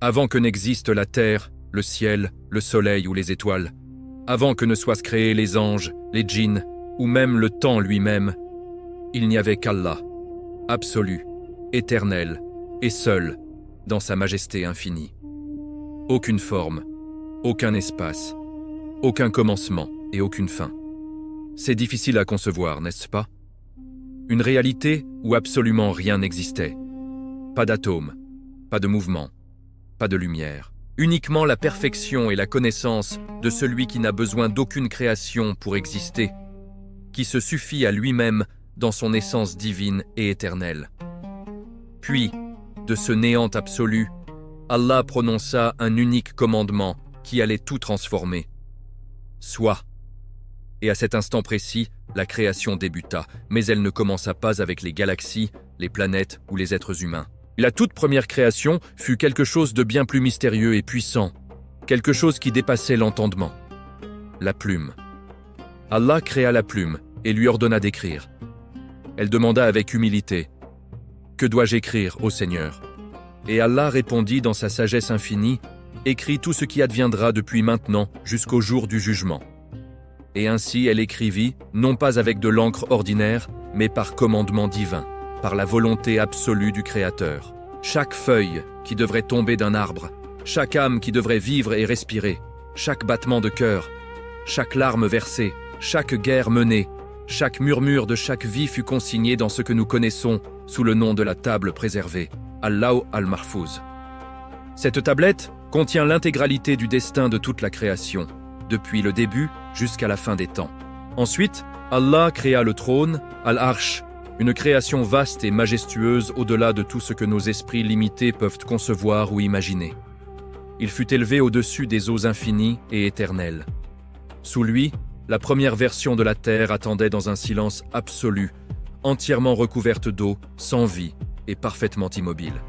Avant que n'existe la terre, le ciel, le soleil ou les étoiles, avant que ne soient créés les anges, les djinns, ou même le temps lui-même, il n'y avait qu'Allah, absolu, éternel et seul, dans sa majesté infinie. Aucune forme, aucun espace, aucun commencement et aucune fin. C'est difficile à concevoir, n'est-ce pas? Une réalité où absolument rien n'existait. Pas d'atomes, pas de mouvement, pas de lumière. Uniquement la perfection et la connaissance de celui qui n'a besoin d'aucune création pour exister, qui se suffit à lui-même dans son essence divine et éternelle. Puis, de ce néant absolu, Allah prononça un unique commandement qui allait tout transformer. Sois. Et à cet instant précis, la création débuta, mais elle ne commença pas avec les galaxies, les planètes ou les êtres humains. La toute première création fut quelque chose de bien plus mystérieux et puissant, quelque chose qui dépassait l'entendement. La plume. Allah créa la plume et lui ordonna d'écrire. Elle demanda avec humilité, « Que dois-je écrire, ô Seigneur ?» Et Allah répondit dans sa sagesse infinie, « Écris tout ce qui adviendra depuis maintenant jusqu'au jour du jugement. » Et ainsi elle écrivit, non pas avec de l'encre ordinaire, mais par commandement divin, par la volonté absolue du Créateur. Chaque feuille qui devrait tomber d'un arbre, chaque âme qui devrait vivre et respirer, chaque battement de cœur, chaque larme versée, chaque guerre menée, chaque murmure de chaque vie fut consigné dans ce que nous connaissons sous le nom de la table préservée, Al-Lawh al-Mahfouz. Cette tablette contient l'intégralité du destin de toute la création, depuis le début jusqu'à la fin des temps. Ensuite, Allah créa le trône, Al-Arsh, une création vaste et majestueuse au-delà de tout ce que nos esprits limités peuvent concevoir ou imaginer. Il fut élevé au-dessus des eaux infinies et éternelles. Sous lui, la première version de la terre attendait dans un silence absolu, entièrement recouverte d'eau, sans vie et parfaitement immobile.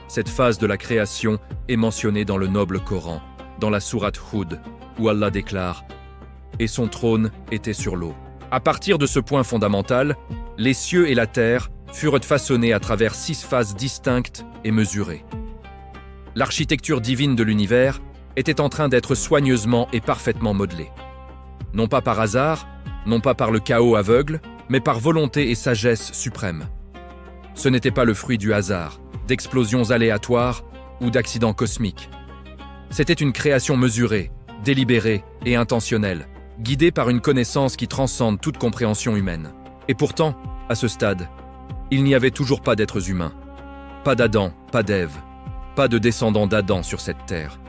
Cette phase de la création est mentionnée dans le noble Coran, dans la sourate Hud, où Allah déclare « Et son trône était sur l'eau ». À partir de ce point fondamental, les cieux et la terre furent façonnés à travers 6 phases distinctes et mesurées. L'architecture divine de l'univers était en train d'être soigneusement et parfaitement modelée. Non pas par hasard, non pas par le chaos aveugle, mais par volonté et sagesse suprême. Ce n'était pas le fruit du hasard, d'explosions aléatoires ou d'accidents cosmiques. C'était une création mesurée, délibérée et intentionnelle, guidée par une connaissance qui transcende toute compréhension humaine. Et pourtant, à ce stade, il n'y avait toujours pas d'êtres humains. Pas d'Adam, pas d'Ève, pas de descendants d'Adam sur cette terre.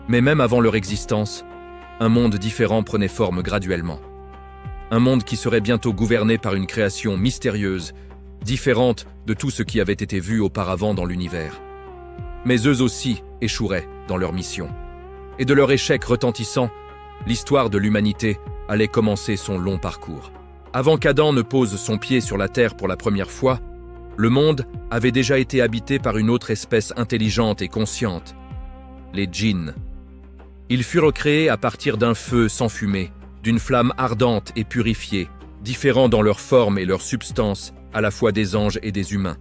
Mais même avant leur existence, un monde différent prenait forme graduellement. Un monde qui serait bientôt gouverné par une création mystérieuse, différente de tout ce qui avait été vu auparavant dans l'univers. Mais eux aussi échoueraient dans leur mission. Et de leur échec retentissant, l'histoire de l'humanité allait commencer son long parcours. Avant qu'Adam ne pose son pied sur la terre pour la première fois, le monde avait déjà été habité par une autre espèce intelligente et consciente, les djinns. Ils furent créés à partir d'un feu sans fumée, d'une flamme ardente et purifiée, différents dans leur forme et leur substance, à la fois des anges et des humains.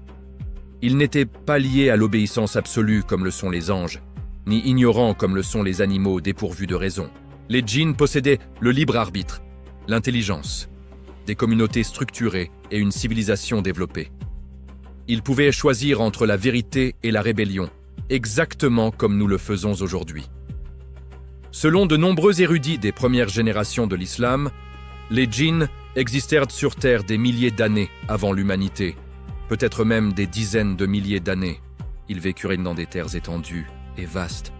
Ils n'étaient pas liés à l'obéissance absolue comme le sont les anges, ni ignorants comme le sont les animaux dépourvus de raison. Les djinns possédaient le libre arbitre, l'intelligence, des communautés structurées et une civilisation développée. Ils pouvaient choisir entre la vérité et la rébellion, exactement comme nous le faisons aujourd'hui. Selon de nombreux érudits des premières générations de l'islam, les djinns existèrent sur Terre des milliers d'années avant l'humanité, peut-être même des dizaines de milliers d'années. Ils vécurent dans des terres étendues et vastes,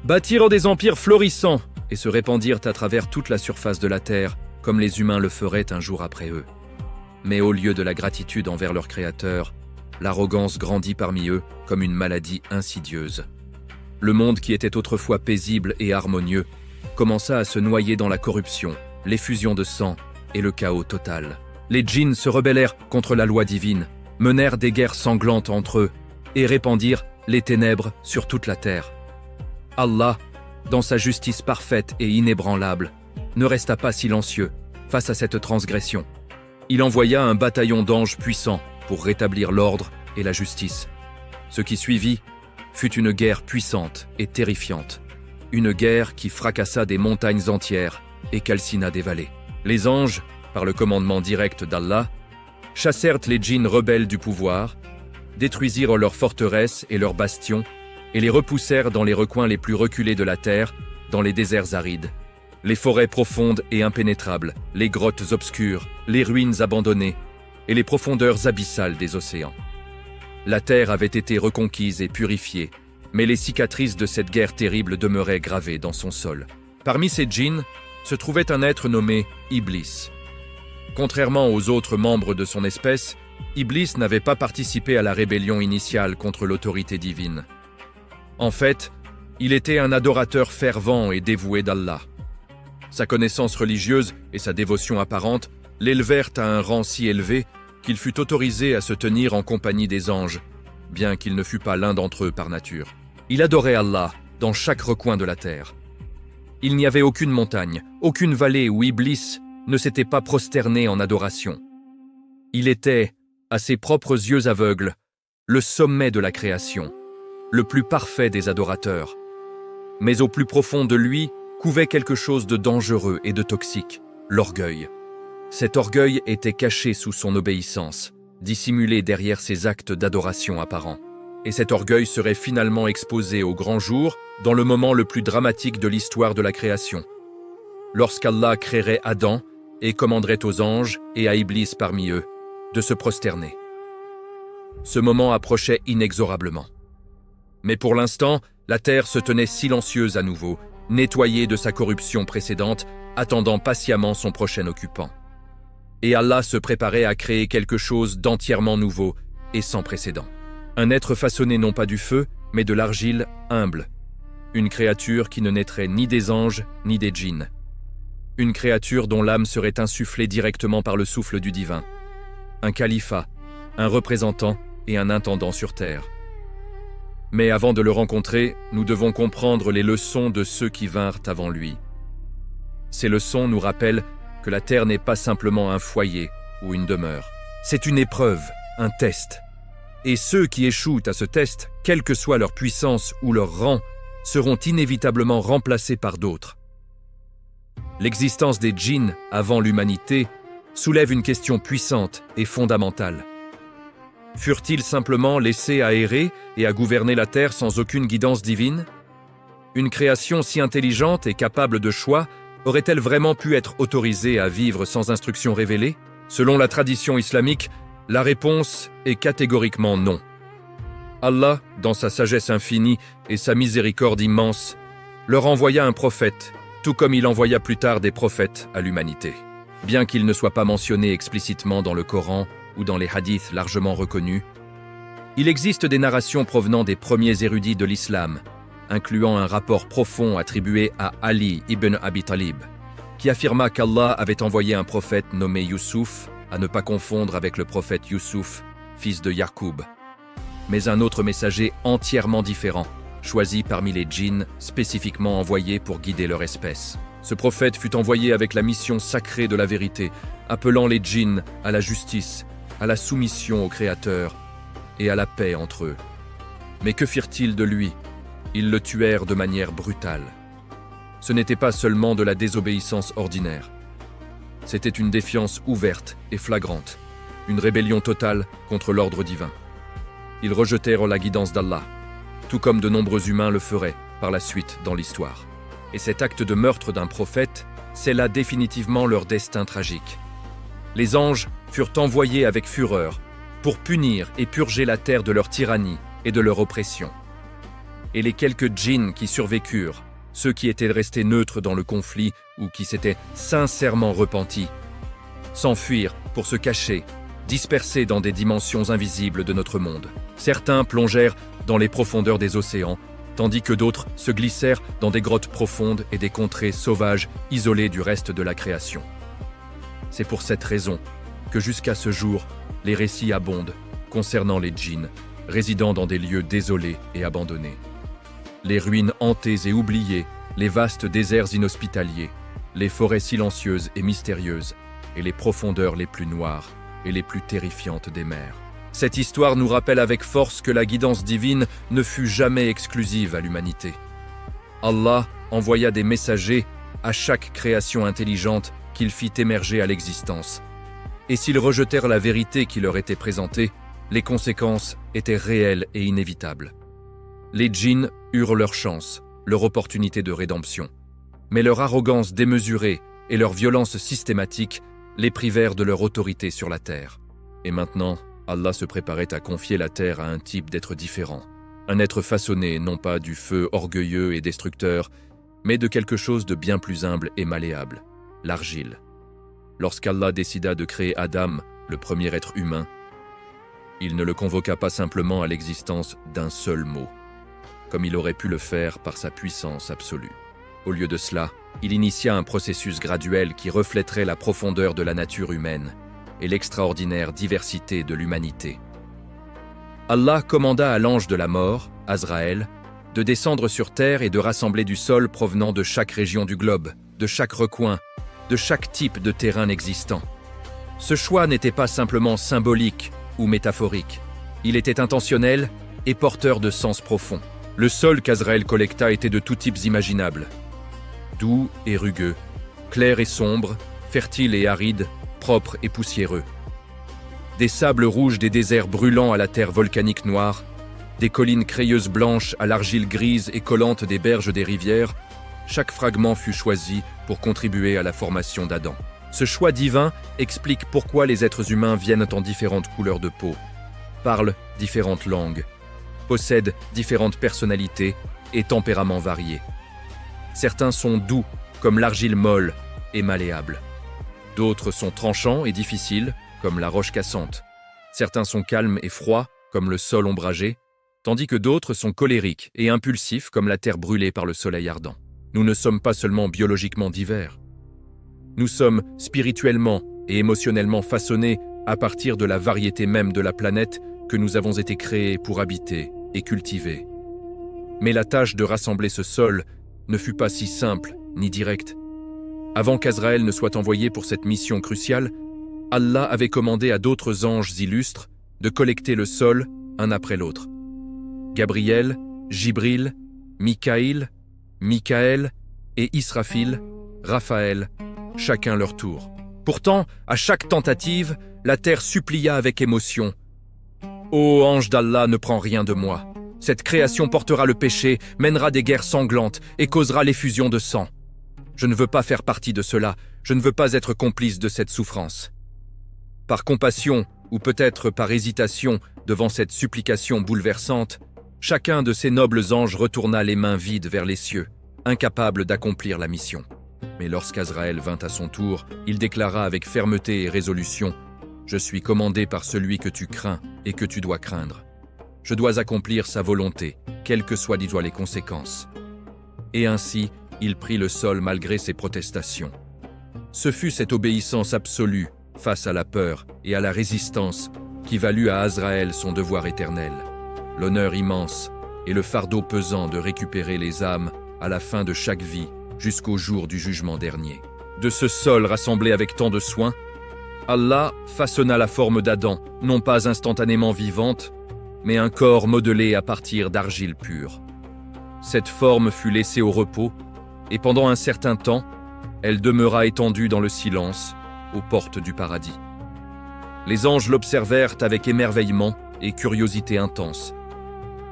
bâtirent des empires florissants et se répandirent à travers toute la surface de la Terre, comme les humains le feraient un jour après eux. Mais au lieu de la gratitude envers leur Créateur, l'arrogance grandit parmi eux comme une maladie insidieuse. Le monde qui était autrefois paisible et harmonieux commença à se noyer dans la corruption, l'effusion de sang et le chaos total. Les djinns se rebellèrent contre la loi divine, menèrent des guerres sanglantes entre eux et répandirent les ténèbres sur toute la terre. Allah, dans sa justice parfaite et inébranlable, ne resta pas silencieux face à cette transgression. Il envoya un bataillon d'anges puissants pour rétablir l'ordre et la justice. Ce qui suivit fut une guerre puissante et terrifiante. Une guerre qui fracassa des montagnes entières et calcina des vallées. Les anges, par le commandement direct d'Allah, chassèrent les djinns rebelles du pouvoir, détruisirent leurs forteresses et leurs bastions et les repoussèrent dans les recoins les plus reculés de la terre, dans les déserts arides, les forêts profondes et impénétrables, les grottes obscures, les ruines abandonnées et les profondeurs abyssales des océans. La terre avait été reconquise et purifiée, mais les cicatrices de cette guerre terrible demeuraient gravées dans son sol. Parmi ces djinns se trouvait un être nommé Iblis. Contrairement aux autres membres de son espèce, Iblis n'avait pas participé à la rébellion initiale contre l'autorité divine. En fait, il était un adorateur fervent et dévoué d'Allah. Sa connaissance religieuse et sa dévotion apparente l'élevèrent à un rang si élevé qu'il fut autorisé à se tenir en compagnie des anges, bien qu'il ne fût pas l'un d'entre eux par nature. Il adorait Allah dans chaque recoin de la terre. Il n'y avait aucune montagne, aucune vallée où Iblis ne s'était pas prosterné en adoration. Il était, à ses propres yeux aveugles, le sommet de la création, le plus parfait des adorateurs. Mais au plus profond de lui couvait quelque chose de dangereux et de toxique, l'orgueil. Cet orgueil était caché sous son obéissance, dissimulé derrière ses actes d'adoration apparents. Et cet orgueil serait finalement exposé au grand jour dans le moment le plus dramatique de l'histoire de la création, lorsqu'Allah créerait Adam et commanderait aux anges et à Iblis parmi eux de se prosterner. Ce moment approchait inexorablement. Mais pour l'instant, la terre se tenait silencieuse à nouveau, nettoyée de sa corruption précédente, attendant patiemment son prochain occupant. Et Allah se préparait à créer quelque chose d'entièrement nouveau et sans précédent. Un être façonné non pas du feu, mais de l'argile humble. Une créature qui ne naîtrait ni des anges, ni des djinns. Une créature dont l'âme serait insufflée directement par le souffle du divin. Un califat, un représentant et un intendant sur terre. Mais avant de le rencontrer, nous devons comprendre les leçons de ceux qui vinrent avant lui. Ces leçons nous rappellent que la terre n'est pas simplement un foyer ou une demeure. C'est une épreuve, un test. Et ceux qui échouent à ce test, quelle que soit leur puissance ou leur rang, seront inévitablement remplacés par d'autres. L'existence des djinns avant l'humanité soulève une question puissante et fondamentale. Furent-ils simplement laissés à errer et à gouverner la terre sans aucune guidance divine? Une création si intelligente et capable de choix aurait-elle vraiment pu être autorisée à vivre sans instruction révélée? Selon la tradition islamique, la réponse est catégoriquement non. Allah, dans sa sagesse infinie et sa miséricorde immense, leur envoya un prophète, tout comme il envoya plus tard des prophètes à l'humanité. Bien qu'il ne soit pas mentionné explicitement dans le Coran ou dans les hadiths largement reconnus, il existe des narrations provenant des premiers érudits de l'islam, incluant un rapport profond attribué à Ali ibn Abi Talib, qui affirma qu'Allah avait envoyé un prophète nommé Youssouf, à ne pas confondre avec le prophète Youssouf, fils de Yaqub, mais un autre messager entièrement différent, choisi parmi les djinns spécifiquement envoyés pour guider leur espèce. Ce prophète fut envoyé avec la mission sacrée de la vérité, appelant les djinns à la justice, à la soumission au Créateur et à la paix entre eux. Mais que firent-ils de lui? Ils le tuèrent de manière brutale. Ce n'était pas seulement de la désobéissance ordinaire. C'était une défiance ouverte et flagrante, une rébellion totale contre l'ordre divin. Ils rejetèrent la guidance d'Allah, tout comme de nombreux humains le feraient par la suite dans l'histoire. Et cet acte de meurtre d'un prophète scella définitivement leur destin tragique. Les anges furent envoyés avec fureur pour punir et purger la terre de leur tyrannie et de leur oppression. Et les quelques djinns qui survécurent, ceux qui étaient restés neutres dans le conflit ou qui s'étaient sincèrement repentis, s'enfuirent pour se cacher, dispersés dans des dimensions invisibles de notre monde. Certains plongèrent dans les profondeurs des océans, tandis que d'autres se glissèrent dans des grottes profondes et des contrées sauvages isolées du reste de la création. C'est pour cette raison que jusqu'à ce jour, les récits abondent concernant les djinns, résidant dans des lieux désolés et abandonnés. Les ruines hantées et oubliées, les vastes déserts inhospitaliers, les forêts silencieuses et mystérieuses, et les profondeurs les plus noires et les plus terrifiantes des mers. Cette histoire nous rappelle avec force que la guidance divine ne fut jamais exclusive à l'humanité. Allah envoya des messagers à chaque création intelligente qu'il fit émerger à l'existence. Et s'ils rejetèrent la vérité qui leur était présentée, les conséquences étaient réelles et inévitables. Les djinns eurent leur chance, leur opportunité de rédemption. Mais leur arrogance démesurée et leur violence systématique les privèrent de leur autorité sur la terre. Et maintenant, Allah se préparait à confier la terre à un type d'être différent. Un être façonné non pas du feu orgueilleux et destructeur, mais de quelque chose de bien plus humble et malléable, l'argile. Lorsqu'Allah décida de créer Adam, le premier être humain, il ne le convoqua pas simplement à l'existence d'un seul mot, comme il aurait pu le faire par sa puissance absolue. Au lieu de cela, il initia un processus graduel qui reflèterait la profondeur de la nature humaine et l'extraordinaire diversité de l'humanité. Allah commanda à l'ange de la mort, Azraël, de descendre sur terre et de rassembler du sol provenant de chaque région du globe, de chaque recoin, de chaque type de terrain existant. Ce choix n'était pas simplement symbolique ou métaphorique, il était intentionnel et porteur de sens profond. Le sol qu'Azraël collecta était de tous types imaginables, doux et rugueux, clair et sombre, fertile et aride, propre et poussiéreux. Des sables rouges des déserts brûlants à la terre volcanique noire, des collines crayeuses blanches à l'argile grise et collante des berges des rivières, chaque fragment fut choisi pour contribuer à la formation d'Adam. Ce choix divin explique pourquoi les êtres humains viennent en différentes couleurs de peau, parlent différentes langues, possèdent différentes personnalités et tempéraments variés. Certains sont doux, comme l'argile molle et malléable. D'autres sont tranchants et difficiles, comme la roche cassante. Certains sont calmes et froids, comme le sol ombragé, tandis que d'autres sont colériques et impulsifs, comme la terre brûlée par le soleil ardent. Nous ne sommes pas seulement biologiquement divers. Nous sommes spirituellement et émotionnellement façonnés à partir de la variété même de la planète que nous avons été créés pour habiter et cultiver. Mais la tâche de rassembler ce sol ne fut pas si simple ni directe. Avant qu'Azraël ne soit envoyé pour cette mission cruciale, Allah avait commandé à d'autres anges illustres de collecter le sol un après l'autre. Gabriel, Jibril, Mikaïl, Michaël et Israfil, Raphaël, chacun leur tour. Pourtant, à chaque tentative, la terre supplia avec émotion. « Ô ange d'Allah, ne prends rien de moi. Cette création portera le péché, mènera des guerres sanglantes et causera l'effusion de sang. Je ne veux pas faire partie de cela, je ne veux pas être complice de cette souffrance. » Par compassion, ou peut-être par hésitation devant cette supplication bouleversante, chacun de ces nobles anges retourna les mains vides vers les cieux, incapable d'accomplir la mission. Mais lorsqu'Azraël vint à son tour, il déclara avec fermeté et résolution « Je suis commandé par celui que tu crains et que tu dois craindre. Je dois accomplir sa volonté, quelles que soient les conséquences. » Et ainsi, il prit le sol malgré ses protestations. Ce fut cette obéissance absolue face à la peur et à la résistance qui valut à Azraël son devoir éternel, l'honneur immense et le fardeau pesant de récupérer les âmes à la fin de chaque vie jusqu'au jour du jugement dernier. De ce sol rassemblé avec tant de soin, Allah façonna la forme d'Adam, non pas instantanément vivante, mais un corps modelé à partir d'argile pure. Cette forme fut laissée au repos, et pendant un certain temps, elle demeura étendue dans le silence, aux portes du paradis. Les anges l'observèrent avec émerveillement et curiosité intense.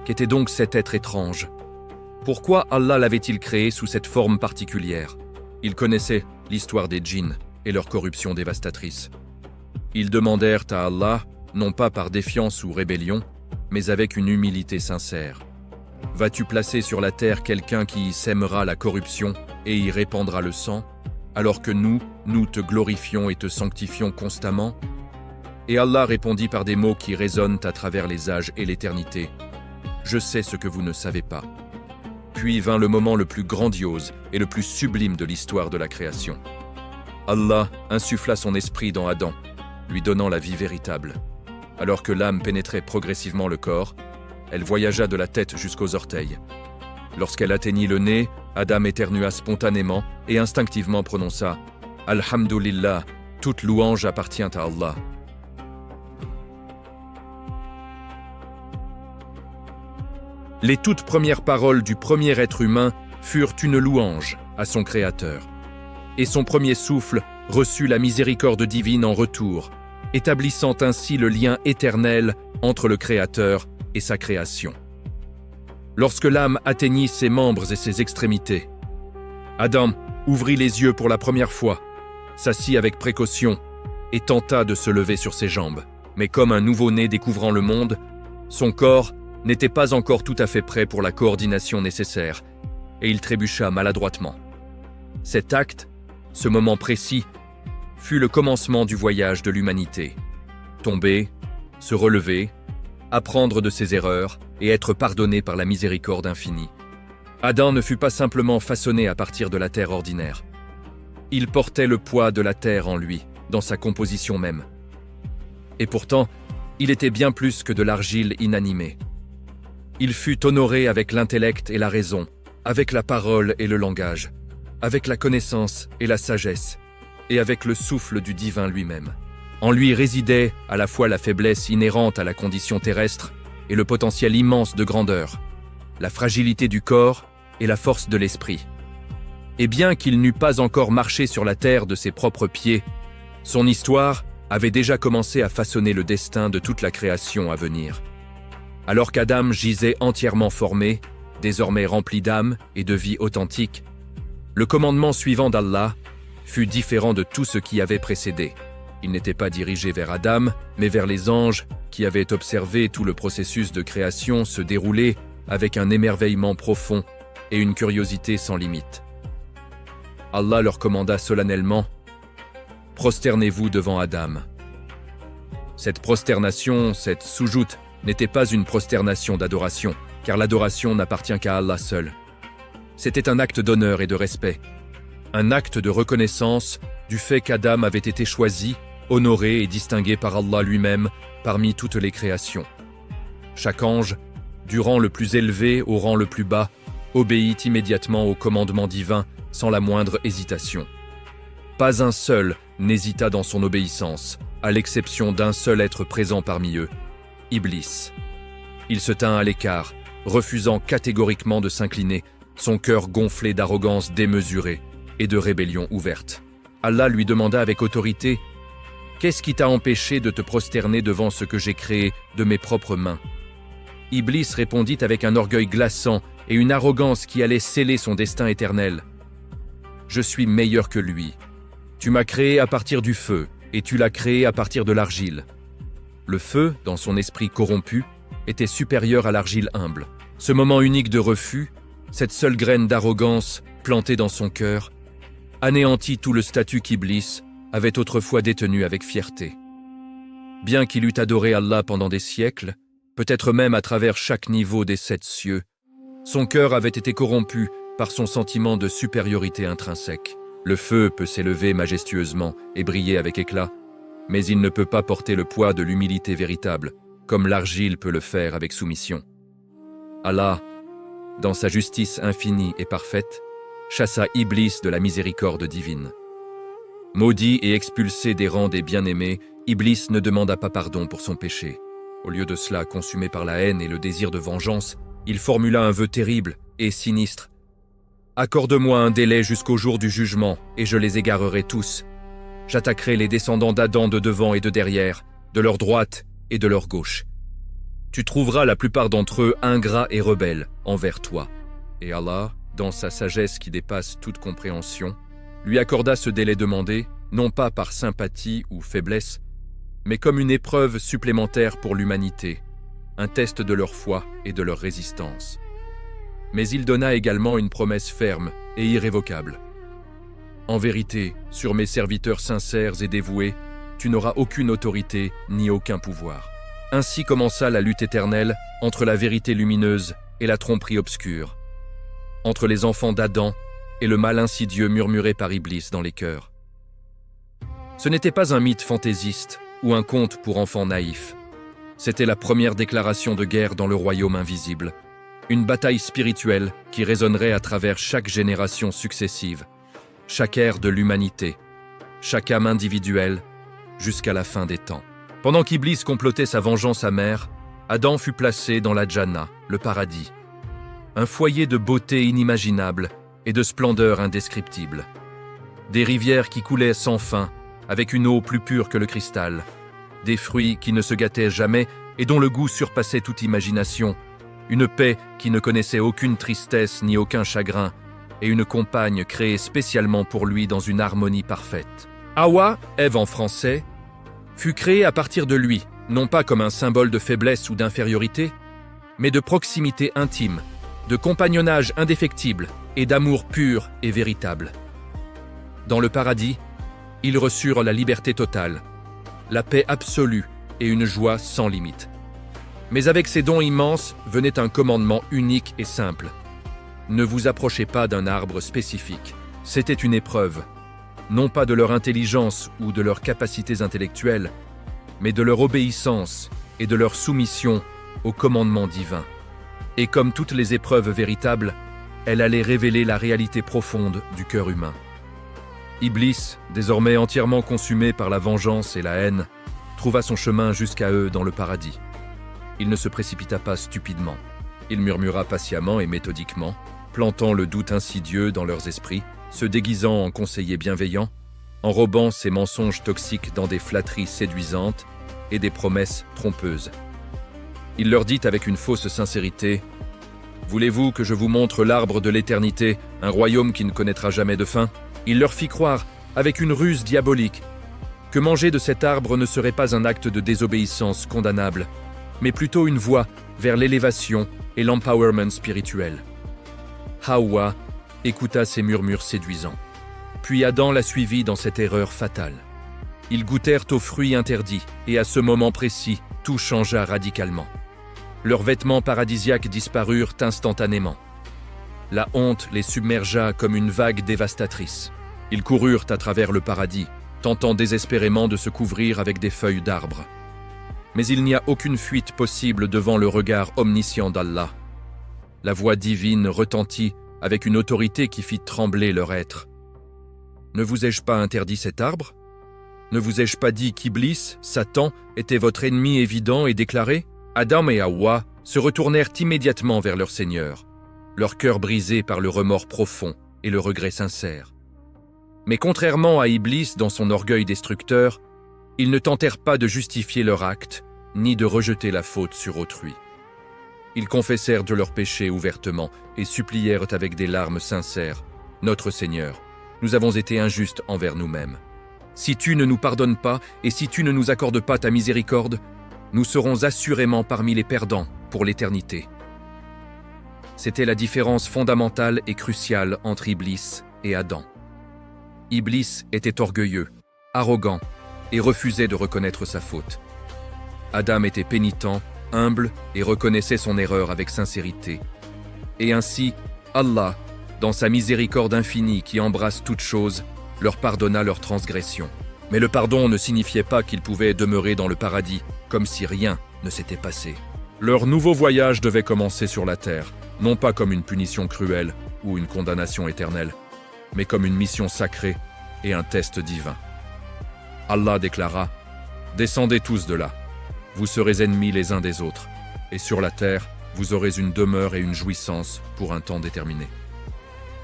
Qu'était donc cet être étrange? Pourquoi Allah l'avait-il créé sous cette forme particulière? Ils connaissaient l'histoire des djinns et leur corruption dévastatrice. Ils demandèrent à Allah, non pas par défiance ou rébellion, mais avec une humilité sincère. « Vas-tu placer sur la terre quelqu'un qui y sèmera la corruption et y répandra le sang, alors que nous te glorifions et te sanctifions constamment ?» Et Allah répondit par des mots qui résonnent à travers les âges et l'éternité. « Je sais ce que vous ne savez pas. » Puis vint le moment le plus grandiose et le plus sublime de l'histoire de la création. Allah insuffla son esprit dans Adam, lui donnant la vie véritable. Alors que l'âme pénétrait progressivement le corps, elle voyagea de la tête jusqu'aux orteils. Lorsqu'elle atteignit le nez, Adam éternua spontanément et instinctivement prononça « Alhamdulillah, toute louange appartient à Allah ». Les toutes premières paroles du premier être humain furent une louange à son Créateur. Et son premier souffle reçut la miséricorde divine en retour, établissant ainsi le lien éternel entre le Créateur et sa création. Lorsque l'âme atteignit ses membres et ses extrémités, Adam ouvrit les yeux pour la première fois, s'assit avec précaution et tenta de se lever sur ses jambes. Mais comme un nouveau-né découvrant le monde, son corps n'était pas encore tout à fait prêt pour la coordination nécessaire, et il trébucha maladroitement. Cet acte, ce moment précis, fut le commencement du voyage de l'humanité. Tomber, se relever, apprendre de ses erreurs et être pardonné par la miséricorde infinie. Adam ne fut pas simplement façonné à partir de la terre ordinaire. Il portait le poids de la terre en lui, dans sa composition même. Et pourtant, il était bien plus que de l'argile inanimée. Il fut honoré avec l'intellect et la raison, avec la parole et le langage, avec la connaissance et la sagesse, et avec le souffle du divin lui-même. En lui résidait à la fois la faiblesse inhérente à la condition terrestre et le potentiel immense de grandeur, la fragilité du corps et la force de l'esprit. Et bien qu'il n'eût pas encore marché sur la terre de ses propres pieds, son histoire avait déjà commencé à façonner le destin de toute la création à venir. Alors qu'Adam gisait entièrement formé, désormais rempli d'âme et de vie authentique, le commandement suivant d'Allah fut différent de tout ce qui avait précédé. Il n'était pas dirigé vers Adam, mais vers les anges qui avaient observé tout le processus de création se dérouler avec un émerveillement profond et une curiosité sans limite. Allah leur commanda solennellement « Prosternez-vous devant Adam ». Cette prosternation, cette soujoute, n'était pas une prosternation d'adoration, car l'adoration n'appartient qu'à Allah seul. C'était un acte d'honneur et de respect, un acte de reconnaissance du fait qu'Adam avait été choisi, honoré et distingué par Allah lui-même parmi toutes les créations. Chaque ange, du rang le plus élevé au rang le plus bas, obéit immédiatement au commandement divin sans la moindre hésitation. Pas un seul n'hésita dans son obéissance, à l'exception d'un seul être présent parmi eux, Iblis. Il se tint à l'écart, refusant catégoriquement de s'incliner, son cœur gonflé d'arrogance démesurée et de rébellion ouverte. Allah lui demanda avec autorité « Qu'est-ce qui t'a empêché de te prosterner devant ce que j'ai créé de mes propres mains ?» Iblis répondit avec un orgueil glaçant et une arrogance qui allait sceller son destin éternel. « Je suis meilleur que lui. Tu m'as créé à partir du feu, et tu l'as créé à partir de l'argile. » Le feu, dans son esprit corrompu, était supérieur à l'argile humble. Ce moment unique de refus, cette seule graine d'arrogance plantée dans son cœur, anéantit tout le statut qu'Iblis avait autrefois détenu avec fierté. Bien qu'il eût adoré Allah pendant des siècles, peut-être même à travers chaque niveau des 7 cieux, son cœur avait été corrompu par son sentiment de supériorité intrinsèque. Le feu peut s'élever majestueusement et briller avec éclat, mais il ne peut pas porter le poids de l'humilité véritable, comme l'argile peut le faire avec soumission. Allah, dans sa justice infinie et parfaite, chassa Iblis de la miséricorde divine. Maudit et expulsé des rangs des bien-aimés, Iblis ne demanda pas pardon pour son péché. Au lieu de cela, consumé par la haine et le désir de vengeance, il formula un vœu terrible et sinistre. « Accorde-moi un délai jusqu'au jour du jugement, et je les égarerai tous. J'attaquerai les descendants d'Adam de devant et de derrière, de leur droite et de leur gauche. Tu trouveras la plupart d'entre eux ingrats et rebelles envers toi. » Et Allah, dans sa sagesse qui dépasse toute compréhension, lui accorda ce délai demandé, non pas par sympathie ou faiblesse, mais comme une épreuve supplémentaire pour l'humanité, un test de leur foi et de leur résistance. Mais il donna également une promesse ferme et irrévocable. « En vérité, sur mes serviteurs sincères et dévoués, tu n'auras aucune autorité ni aucun pouvoir. » Ainsi commença la lutte éternelle entre la vérité lumineuse et la tromperie obscure, entre les enfants d'Adam et le mal insidieux murmuré par Iblis dans les cœurs. Ce n'était pas un mythe fantaisiste ou un conte pour enfants naïfs. C'était la première déclaration de guerre dans le royaume invisible, une bataille spirituelle qui résonnerait à travers chaque génération successive, chaque ère de l'humanité, chaque âme individuelle, jusqu'à la fin des temps. Pendant qu'Iblis complotait sa vengeance amère, Adam fut placé dans la Jannah, le paradis, un foyer de beauté inimaginable et de splendeur indescriptible. Des rivières qui coulaient sans fin, avec une eau plus pure que le cristal, des fruits qui ne se gâtaient jamais et dont le goût surpassait toute imagination, une paix qui ne connaissait aucune tristesse ni aucun chagrin, et une compagne créée spécialement pour lui dans une harmonie parfaite. Hawa, Ève en français, fut créée à partir de lui, non pas comme un symbole de faiblesse ou d'infériorité, mais de proximité intime, de compagnonnage indéfectible et d'amour pur et véritable. Dans le paradis, ils reçurent la liberté totale, la paix absolue et une joie sans limite. Mais avec ces dons immenses venait un commandement unique et simple. Ne vous approchez pas d'un arbre spécifique. C'était une épreuve, non pas de leur intelligence ou de leurs capacités intellectuelles, mais de leur obéissance et de leur soumission au commandement divin. Et comme toutes les épreuves véritables, elle allait révéler la réalité profonde du cœur humain. Iblis, désormais entièrement consumé par la vengeance et la haine, trouva son chemin jusqu'à eux dans le paradis. Il ne se précipita pas stupidement. Il murmura patiemment et méthodiquement, plantant le doute insidieux dans leurs esprits, se déguisant en conseiller bienveillant, enrobant ses mensonges toxiques dans des flatteries séduisantes et des promesses trompeuses. Il leur dit avec une fausse sincérité « Voulez-vous que je vous montre l'arbre de l'éternité, un royaume qui ne connaîtra jamais de fin ?» Il leur fit croire, avec une ruse diabolique, que manger de cet arbre ne serait pas un acte de désobéissance condamnable, mais plutôt une voie vers l'élévation et l'empowerment spirituel. Hawa écouta ces murmures séduisants. Puis Adam la suivit dans cette erreur fatale. Ils goûtèrent aux fruits interdits, et à ce moment précis, tout changea radicalement. Leurs vêtements paradisiaques disparurent instantanément. La honte les submergea comme une vague dévastatrice. Ils coururent à travers le paradis, tentant désespérément de se couvrir avec des feuilles d'arbre. Mais il n'y a aucune fuite possible devant le regard omniscient d'Allah. La voix divine retentit avec une autorité qui fit trembler leur être. « Ne vous ai-je pas interdit cet arbre ? Ne vous ai-je pas dit qu'Iblis, Satan, était votre ennemi évident et déclaré ?» Adam et Hawa se retournèrent immédiatement vers leur Seigneur, leur cœur brisé par le remords profond et le regret sincère. Mais contrairement à Iblis dans son orgueil destructeur, ils ne tentèrent pas de justifier leur acte, ni de rejeter la faute sur autrui. Ils confessèrent de leurs péchés ouvertement et supplièrent avec des larmes sincères « Notre Seigneur, nous avons été injustes envers nous-mêmes. Si tu ne nous pardonnes pas et si tu ne nous accordes pas ta miséricorde, nous serons assurément parmi les perdants pour l'éternité. » C'était la différence fondamentale et cruciale entre Iblis et Adam. Iblis était orgueilleux, arrogant et refusait de reconnaître sa faute. Adam était pénitent, humble et reconnaissait son erreur avec sincérité. Et ainsi, Allah, dans sa miséricorde infinie qui embrasse toutes choses, leur pardonna leurs transgressions. Mais le pardon ne signifiait pas qu'ils pouvaient demeurer dans le paradis, comme si rien ne s'était passé. Leur nouveau voyage devait commencer sur la terre, non pas comme une punition cruelle ou une condamnation éternelle, mais comme une mission sacrée et un test divin. Allah déclara « Descendez tous de là, vous serez ennemis les uns des autres, et sur la terre, vous aurez une demeure et une jouissance pour un temps déterminé. »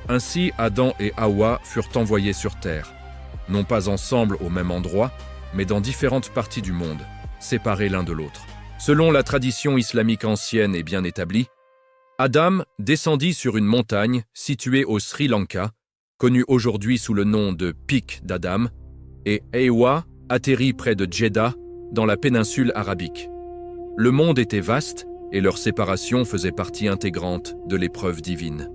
Ainsi, Adam et Hawa furent envoyés sur terre, non pas ensemble au même endroit, mais dans différentes parties du monde, séparés l'un de l'autre. Selon la tradition islamique ancienne et bien établie, Adam descendit sur une montagne située au Sri Lanka, connue aujourd'hui sous le nom de Pic d'Adam, et Hawa atterrit près de Jeddah, dans la péninsule arabique. Le monde était vaste et leur séparation faisait partie intégrante de l'épreuve divine.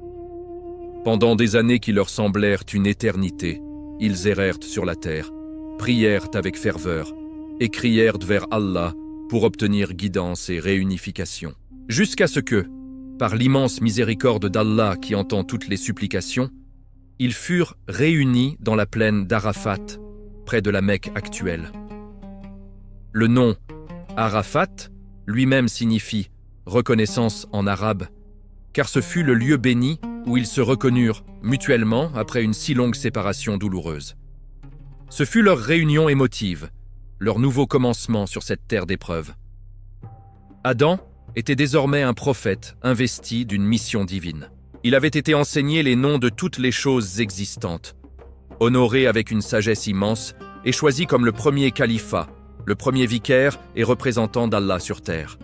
Pendant des années qui leur semblèrent une éternité, ils errèrent sur la terre, prièrent avec ferveur et crièrent vers Allah pour obtenir guidance et réunification. Jusqu'à ce que, par l'immense miséricorde d'Allah qui entend toutes les supplications, ils furent réunis dans la plaine d'Arafat, près de la Mecque actuelle. Le nom Arafat lui-même signifie reconnaissance en arabe, car ce fut le lieu béni où ils se reconnurent mutuellement après une si longue séparation douloureuse. Ce fut leur réunion émotive, leur nouveau commencement sur cette terre d'épreuve. Adam, était désormais un prophète investi d'une mission divine. Il avait été enseigné les noms de toutes les choses existantes, honoré avec une sagesse immense et choisi comme le premier califat, le premier vicaire et représentant d'Allah sur terre.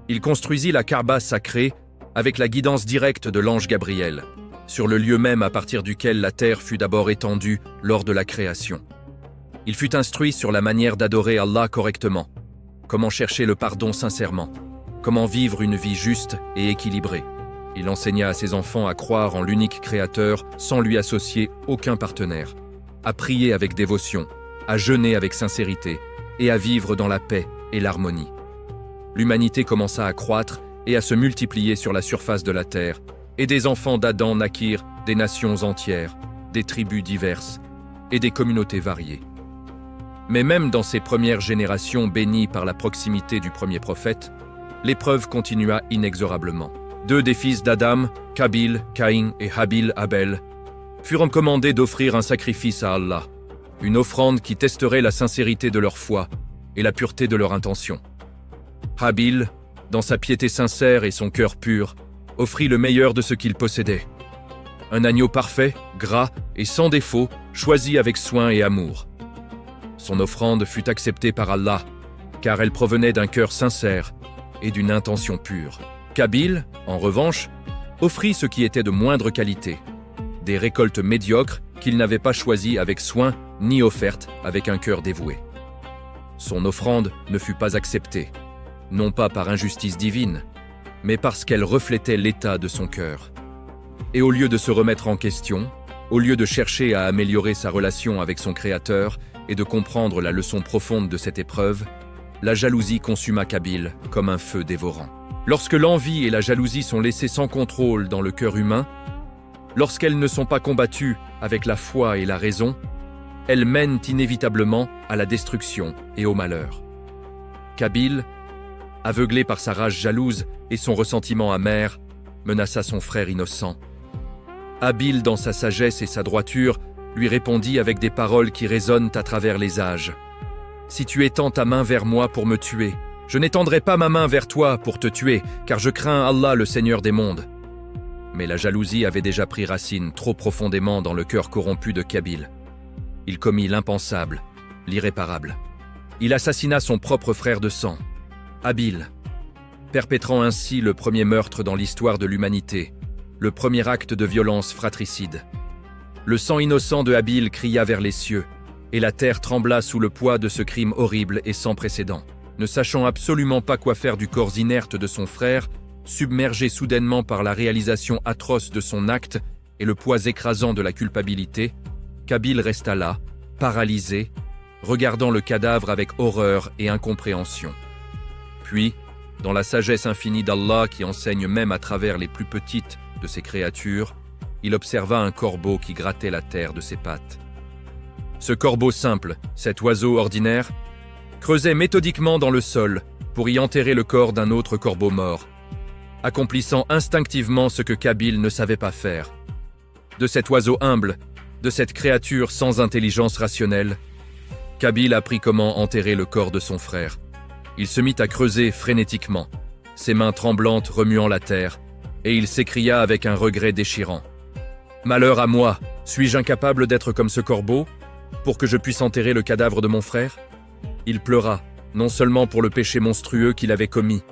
Il construisit la Kaaba sacrée avec la guidance directe de l'ange Gabriel, sur le lieu même à partir duquel la terre fut d'abord étendue lors de la création. Il fut instruit sur la manière d'adorer Allah correctement, comment chercher le pardon sincèrement, comment vivre une vie juste et équilibrée. Il enseigna à ses enfants à croire en l'unique Créateur sans lui associer aucun partenaire, à prier avec dévotion, à jeûner avec sincérité et à vivre dans la paix et l'harmonie. L'humanité commença à croître et à se multiplier sur la surface de la terre, et des enfants d'Adam naquirent des nations entières, des tribus diverses et des communautés variées. Mais même dans ces premières générations bénies par la proximité du premier prophète, l'épreuve continua inexorablement. 2 des fils d'Adam, Kabil, Caïn et Habil, Abel, furent commandés d'offrir un sacrifice à Allah, une offrande qui testerait la sincérité de leur foi et la pureté de leur intention. Habil, dans sa piété sincère et son cœur pur, offrit le meilleur de ce qu'il possédait. Un agneau parfait, gras et sans défaut, choisi avec soin et amour. Son offrande fut acceptée par Allah, car elle provenait d'un cœur sincère et d'une intention pure. Kabil, en revanche, offrit ce qui était de moindre qualité, des récoltes médiocres qu'il n'avait pas choisies avec soin ni offertes avec un cœur dévoué. Son offrande ne fut pas acceptée, non pas par injustice divine, mais parce qu'elle reflétait l'état de son cœur. Et au lieu de se remettre en question, au lieu de chercher à améliorer sa relation avec son Créateur et de comprendre la leçon profonde de cette épreuve, la jalousie consuma Kabil comme un feu dévorant. Lorsque l'envie et la jalousie sont laissées sans contrôle dans le cœur humain, lorsqu'elles ne sont pas combattues avec la foi et la raison, elles mènent inévitablement à la destruction et au malheur. Kabil, aveuglé par sa rage jalouse et son ressentiment amer, menaça son frère innocent. Habil, dans sa sagesse et sa droiture, lui répondit avec des paroles qui résonnent à travers les âges. « Si tu étends ta main vers moi pour me tuer, je n'étendrai pas ma main vers toi pour te tuer, car je crains Allah, le Seigneur des mondes. » Mais la jalousie avait déjà pris racine trop profondément dans le cœur corrompu de Kabil. Il commit l'impensable, l'irréparable. Il assassina son propre frère de sang, Habil, perpétrant ainsi le premier meurtre dans l'histoire de l'humanité, le premier acte de violence fratricide. Le sang innocent de Habil cria vers les cieux, et la terre trembla sous le poids de ce crime horrible et sans précédent. Ne sachant absolument pas quoi faire du corps inerte de son frère, submergé soudainement par la réalisation atroce de son acte et le poids écrasant de la culpabilité, Kabil resta là, paralysé, regardant le cadavre avec horreur et incompréhension. Puis, dans la sagesse infinie d'Allah qui enseigne même à travers les plus petites de ses créatures, il observa un corbeau qui grattait la terre de ses pattes. Ce corbeau simple, cet oiseau ordinaire, creusait méthodiquement dans le sol pour y enterrer le corps d'un autre corbeau mort, accomplissant instinctivement ce que Kabil ne savait pas faire. De cet oiseau humble, de cette créature sans intelligence rationnelle, Kabil apprit comment enterrer le corps de son frère. Il se mit à creuser frénétiquement, ses mains tremblantes remuant la terre, et il s'écria avec un regret déchirant. « Malheur à moi, suis-je incapable d'être comme ce corbeau, pour que je puisse enterrer le cadavre de mon frère ?» Il pleura, non seulement pour le péché monstrueux qu'il avait commis,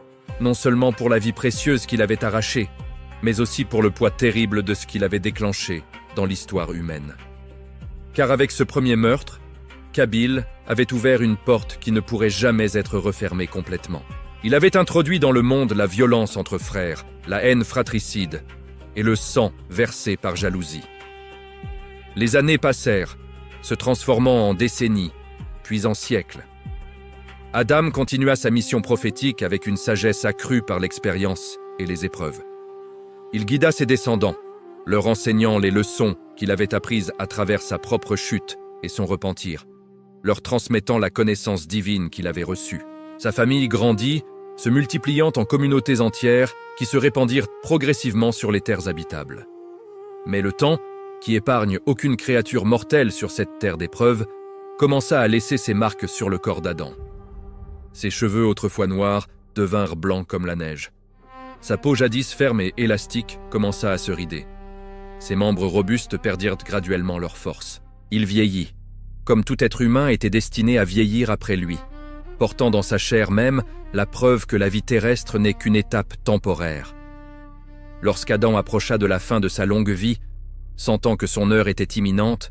non seulement pour la vie précieuse qu'il avait arrachée, mais aussi pour le poids terrible de ce qu'il avait déclenché dans l'histoire humaine. Car avec ce premier meurtre, Kabil avait ouvert une porte qui ne pourrait jamais être refermée complètement. Il avait introduit dans le monde la violence entre frères, la haine fratricide et le sang versé par jalousie. Les années passèrent, se transformant en décennies, puis en siècles. Adam continua sa mission prophétique avec une sagesse accrue par l'expérience et les épreuves. Il guida ses descendants, leur enseignant les leçons qu'il avait apprises à travers sa propre chute et son repentir, leur transmettant la connaissance divine qu'il avait reçue. Sa famille grandit, se multipliant en communautés entières qui se répandirent progressivement sur les terres habitables. Mais le temps, qui épargne aucune créature mortelle sur cette terre d'épreuve, commença à laisser ses marques sur le corps d'Adam. Ses cheveux autrefois noirs devinrent blancs comme la neige. Sa peau jadis ferme et élastique commença à se rider. Ses membres robustes perdirent graduellement leur force. Il vieillit, comme tout être humain était destiné à vieillir après lui, portant dans sa chair même la preuve que la vie terrestre n'est qu'une étape temporaire. Lorsqu'Adam approcha de la fin de sa longue vie, sentant que son heure était imminente,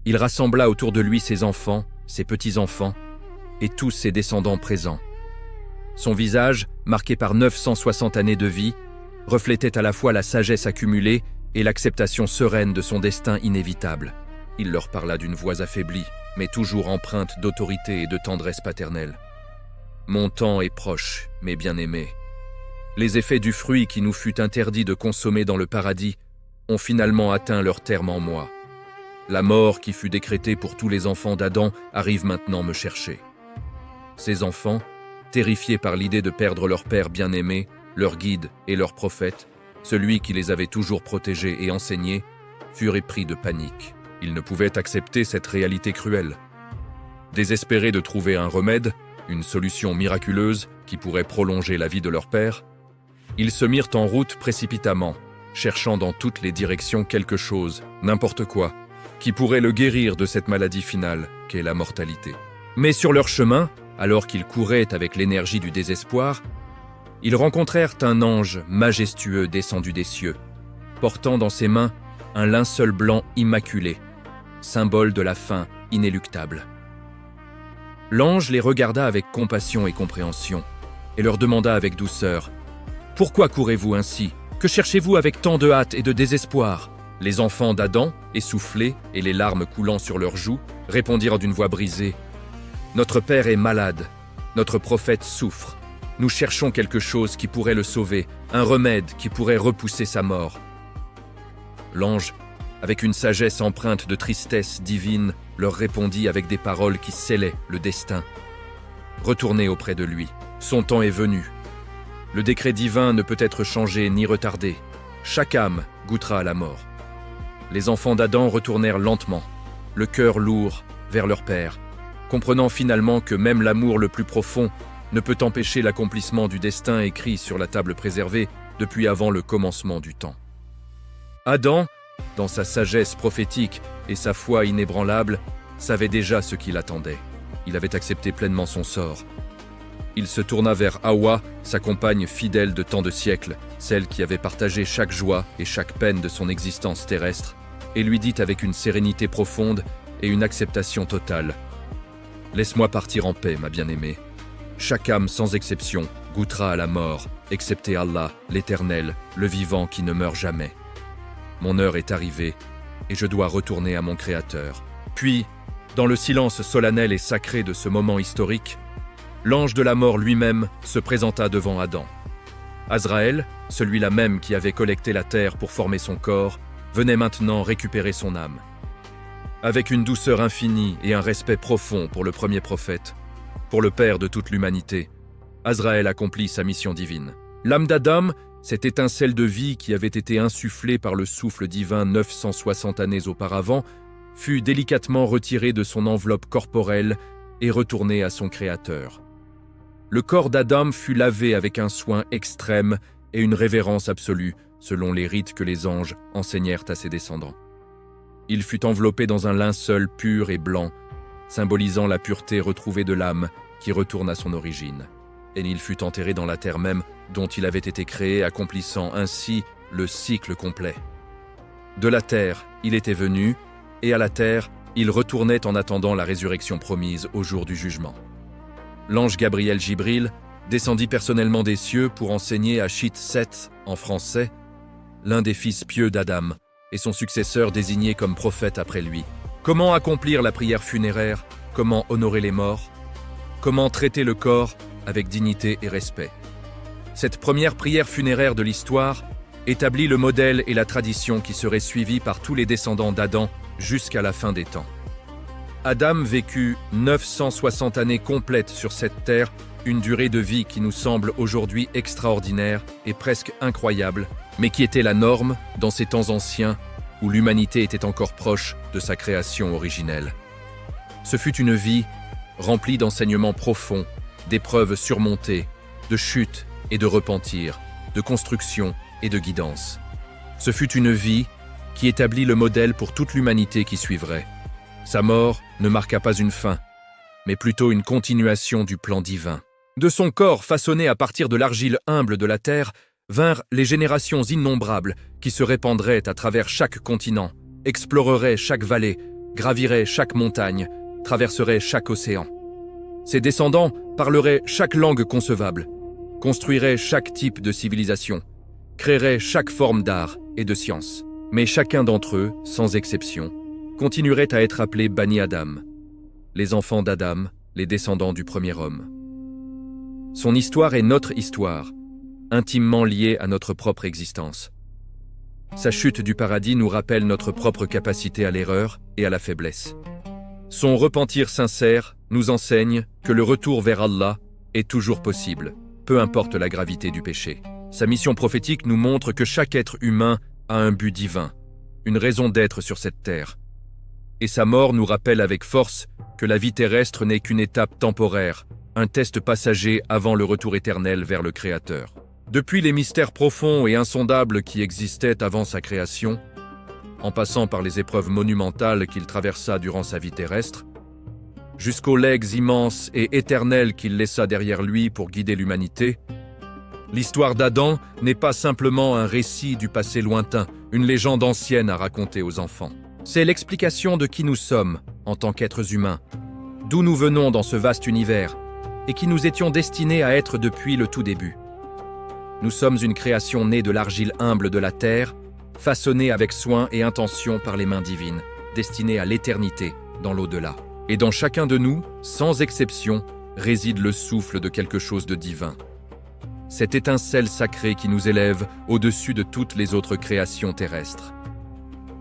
il rassembla autour de lui ses enfants, ses petits-enfants et tous ses descendants présents. Son visage, marqué par 960 années de vie, reflétait à la fois la sagesse accumulée et l'acceptation sereine de son destin inévitable. Il leur parla d'une voix affaiblie, mais toujours empreinte d'autorité et de tendresse paternelle. « Mon temps est proche, mes bien-aimés. Les effets du fruit qui nous fut interdit de consommer dans le paradis ont finalement atteint leur terme en moi. La mort qui fut décrétée pour tous les enfants d'Adam arrive maintenant me chercher. » Ces enfants, terrifiés par l'idée de perdre leur père bien-aimé, leur guide et leur prophète, celui qui les avait toujours protégés et enseignés, furent épris de panique. Ils ne pouvaient accepter cette réalité cruelle. Désespérés de trouver un remède, une solution miraculeuse qui pourrait prolonger la vie de leur père, ils se mirent en route précipitamment, cherchant dans toutes les directions quelque chose, n'importe quoi, qui pourrait le guérir de cette maladie finale qu'est la mortalité. Mais sur leur chemin, alors qu'ils couraient avec l'énergie du désespoir, ils rencontrèrent un ange majestueux descendu des cieux, portant dans ses mains un linceul blanc immaculé, symbole de la fin inéluctable. L'ange les regarda avec compassion et compréhension, et leur demanda avec douceur : « Pourquoi courez-vous ainsi ? Que cherchez-vous avec tant de hâte et de désespoir ?» Les enfants d'Adam, essoufflés et les larmes coulant sur leurs joues, répondirent d'une voix brisée : « Notre père est malade, notre prophète souffre. Nous cherchons quelque chose qui pourrait le sauver, un remède qui pourrait repousser sa mort. » L'ange, avec une sagesse empreinte de tristesse divine, leur répondit avec des paroles qui scellaient le destin. « Retournez auprès de lui, son temps est venu. Le décret divin ne peut être changé ni retardé. Chaque âme goûtera à la mort. » Les enfants d'Adam retournèrent lentement, le cœur lourd, vers leur père, comprenant finalement que même l'amour le plus profond ne peut empêcher l'accomplissement du destin écrit sur la table préservée depuis avant le commencement du temps. Adam, dans sa sagesse prophétique et sa foi inébranlable, savait déjà ce qui l'attendait. Il avait accepté pleinement son sort. Il se tourna vers Hawa, sa compagne fidèle de tant de siècles, celle qui avait partagé chaque joie et chaque peine de son existence terrestre, et lui dit avec une sérénité profonde et une acceptation totale : « Laisse-moi partir en paix, ma bien-aimée. Chaque âme sans exception goûtera à la mort, excepté Allah, l'Éternel, le vivant qui ne meurt jamais. Mon heure est arrivée et je dois retourner à mon Créateur. » Puis, dans le silence solennel et sacré de ce moment historique, l'ange de la mort lui-même se présenta devant Adam. Azraël, celui-là même qui avait collecté la terre pour former son corps, venait maintenant récupérer son âme. Avec une douceur infinie et un respect profond pour le premier prophète, pour le père de toute l'humanité, Azraël accomplit sa mission divine. L'âme d'Adam, cette étincelle de vie qui avait été insufflée par le souffle divin 960 années auparavant, fut délicatement retirée de son enveloppe corporelle et retournée à son Créateur. Le corps d'Adam fut lavé avec un soin extrême et une révérence absolue, selon les rites que les anges enseignèrent à ses descendants. Il fut enveloppé dans un linceul pur et blanc, symbolisant la pureté retrouvée de l'âme qui retourne à son origine. Et il fut enterré dans la terre même dont il avait été créé, accomplissant ainsi le cycle complet. De la terre, il était venu, et à la terre, il retournait en attendant la résurrection promise au jour du jugement. L'ange Gabriel Jibril descendit personnellement des cieux pour enseigner à Chit Seth, en français, l'un des fils pieux d'Adam, et son successeur désigné comme prophète après lui. Comment accomplir la prière funéraire? Comment honorer les morts? Comment traiter le corps avec dignité et respect? Cette première prière funéraire de l'histoire établit le modèle et la tradition qui seraient suivis par tous les descendants d'Adam jusqu'à la fin des temps. Adam vécut 960 années complètes sur cette terre, une durée de vie qui nous semble aujourd'hui extraordinaire et presque incroyable, mais qui était la norme dans ces temps anciens où l'humanité était encore proche de sa création originelle. Ce fut une vie remplie d'enseignements profonds, d'épreuves surmontées, de chute et de repentir, de construction et de guidance. Ce fut une vie qui établit le modèle pour toute l'humanité qui suivrait. Sa mort ne marqua pas une fin, mais plutôt une continuation du plan divin. De son corps façonné à partir de l'argile humble de la terre, vinrent les générations innombrables qui se répandraient à travers chaque continent, exploreraient chaque vallée, graviraient chaque montagne, traverseraient chaque océan. Ses descendants parleraient chaque langue concevable, construiraient chaque type de civilisation, créeraient chaque forme d'art et de science. Mais chacun d'entre eux, sans exception, continuerait à être appelé Bani Adam, les enfants d'Adam, les descendants du premier homme. Son histoire est notre histoire, intimement liée à notre propre existence. Sa chute du paradis nous rappelle notre propre capacité à l'erreur et à la faiblesse. Son repentir sincère nous enseigne que le retour vers Allah est toujours possible, peu importe la gravité du péché. Sa mission prophétique nous montre que chaque être humain a un but divin, une raison d'être sur cette terre. Et sa mort nous rappelle avec force que la vie terrestre n'est qu'une étape temporaire, un test passager avant le retour éternel vers le Créateur. Depuis les mystères profonds et insondables qui existaient avant sa création, en passant par les épreuves monumentales qu'il traversa durant sa vie terrestre, jusqu'aux legs immenses et éternels qu'il laissa derrière lui pour guider l'humanité, l'histoire d'Adam n'est pas simplement un récit du passé lointain, une légende ancienne à raconter aux enfants. C'est l'explication de qui nous sommes en tant qu'êtres humains, d'où nous venons dans ce vaste univers et qui nous étions destinés à être depuis le tout début. Nous sommes une création née de l'argile humble de la terre, façonnée avec soin et intention par les mains divines, destinée à l'éternité dans l'au-delà. Et dans chacun de nous, sans exception, réside le souffle de quelque chose de divin. Cette étincelle sacrée qui nous élève au-dessus de toutes les autres créations terrestres.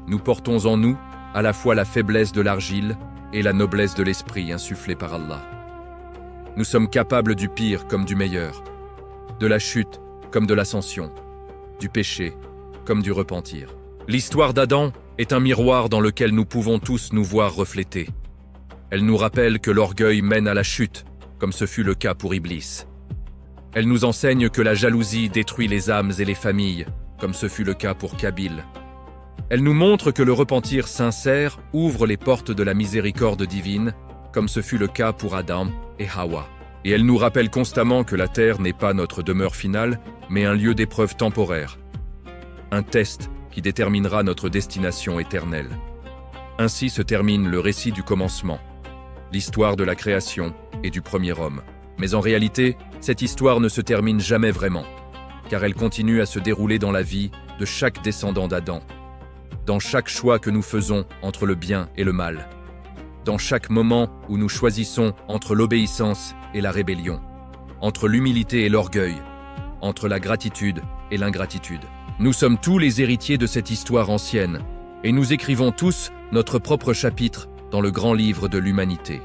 Nous portons en nous à la fois la faiblesse de l'argile et la noblesse de l'esprit insufflée par Allah. Nous sommes capables du pire comme du meilleur, de la chute comme de l'ascension, du péché comme du repentir. L'histoire d'Adam est un miroir dans lequel nous pouvons tous nous voir reflétés. Elle nous rappelle que l'orgueil mène à la chute, comme ce fut le cas pour Iblis. Elle nous enseigne que la jalousie détruit les âmes et les familles, comme ce fut le cas pour Kabil. Elle nous montre que le repentir sincère ouvre les portes de la miséricorde divine, comme ce fut le cas pour Adam et Hawa. Et elle nous rappelle constamment que la terre n'est pas notre demeure finale, mais un lieu d'épreuve temporaire. Un test qui déterminera notre destination éternelle. Ainsi se termine le récit du commencement, l'histoire de la création et du premier homme. Mais en réalité, cette histoire ne se termine jamais vraiment, car elle continue à se dérouler dans la vie de chaque descendant d'Adam, dans chaque choix que nous faisons entre le bien et le mal, dans chaque moment où nous choisissons entre l'obéissance et la rébellion, entre l'humilité et l'orgueil, entre la gratitude et l'ingratitude. Nous sommes tous les héritiers de cette histoire ancienne, et nous écrivons tous notre propre chapitre dans le grand livre de l'humanité.